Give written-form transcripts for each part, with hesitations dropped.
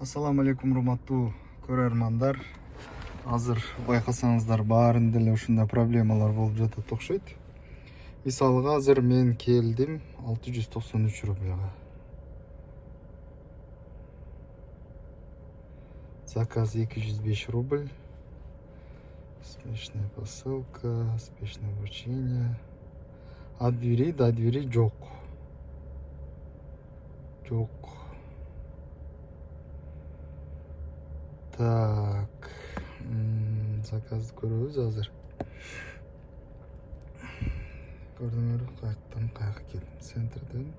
Ассаламу алейкум, урматтуу көрөрмандар. Азыр байкасаңыздар баарында эле ушундай проблемалар болуп жатат окшойт. Мисалга азыр мен келдим 693 рубльга. Заказ 205 рубль. Спешная посылка, спешное вручение. От двери до двери жок. Так, заказды көрөбүз азыр. Көрдүңөр, кайттан каяка келдим, центрден.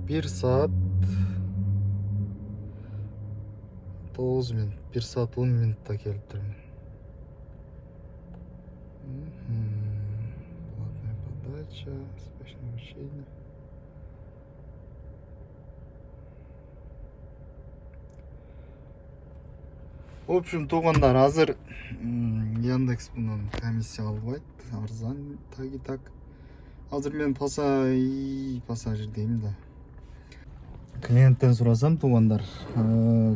1 саат 9 минут, 1 саат 10 минутта келип турмун. Платная подача, спешное вручение. В общем, туугандар, азыр Яндекс мунун комиссия албайт, арзан таги так. Азыр мен пассажир дейм да. Клиенттен сурасам, туугандар,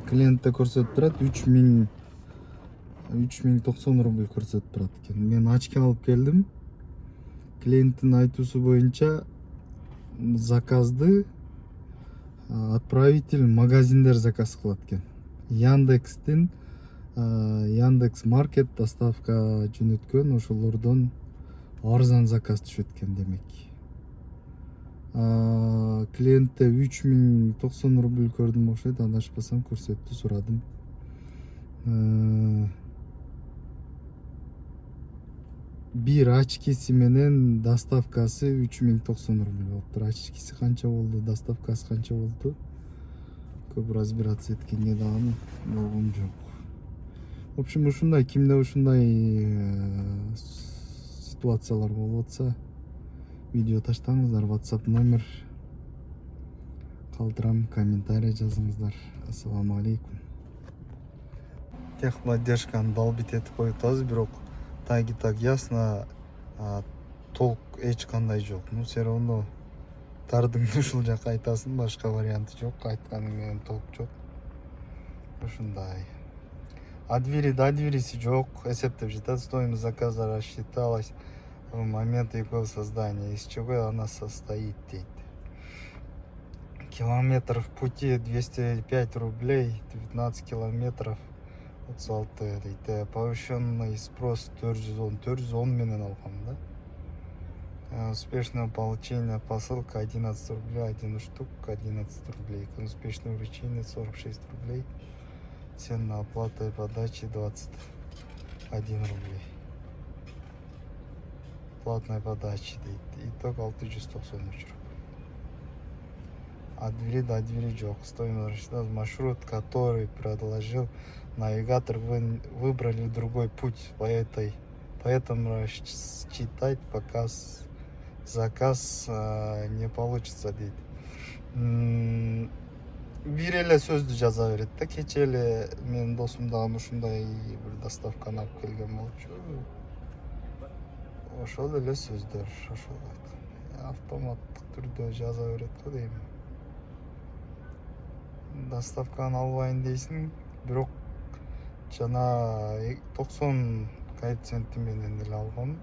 клиентте көрсөтүп турат 3090 рубль көрсөтүп турат экен. Мен очки алып келдим. Клиенттин айтуусу боюнча заказды отправитель магазиндер заказ кылат экен. Яндекстин Яндекс Маркет доставка жөнөткөн, ошолордон арзан заказ түшөт экен демек. Клиентте 3090 рубль көрдүм окшойт, адашпасам көрсөттү, сурадым. Бир очкиси менен доставкасы 3090 рубль болуптур. Очкиси канча болду, доставкасы канча болду? Көп разбираться эткенге дагы болгон жок. В общем, ушундай, кимде ушундай ситуациялар болуп атса, видео таштаңыздар, WhatsApp номер калтырам, комментарий жазыңыздар. Ассаламу алейкум. Техподдержканы далбит этип коюптабыз, бирок таги так ясно, толк эч кандай жок. Ну, все равно тардыңды ушул жака айтасың, башка варианты жок, айтканың менен толк жок. Ушундай. От двери до двериси жок, эсептеп жатат, стоимость заказа рассчиталась в момент его создания, из чего она состоит, дейт. Километр в пути 205 рублей, 19 километров 36 дейт. Повышенный спрос 410 менен алгам, да? Успешное получение посылка 11 рублей, 1 штук 11 рублей. Успешное вручение 46 рублей. Цена оплаты подачи 21 рублей. Платная подача дейт. Итог 693 рублей. От двери до двери жок. Стоимость маршрут, который предложил навигатор, вы выбрали другой путь, поэтому рассчитать заказ не получится, дейт. Бир эле сөздү жаза берет да. Кече эле менин досум дагы ушундай бир доставканы алып келген болчу. Ошол эле сөздөр, ошол автоматтык түрдө жаза берет го дейм. Доставканы албайын дейсиң, бирок жана 90 коэффициенти менен эле алгам.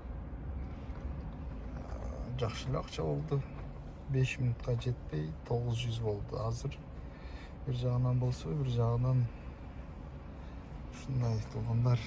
Жакшы эле акча болду. 5 минутка жетпей 900 болду. Азыр bir жагынан болсо, bir жагынан ушундай туугандар.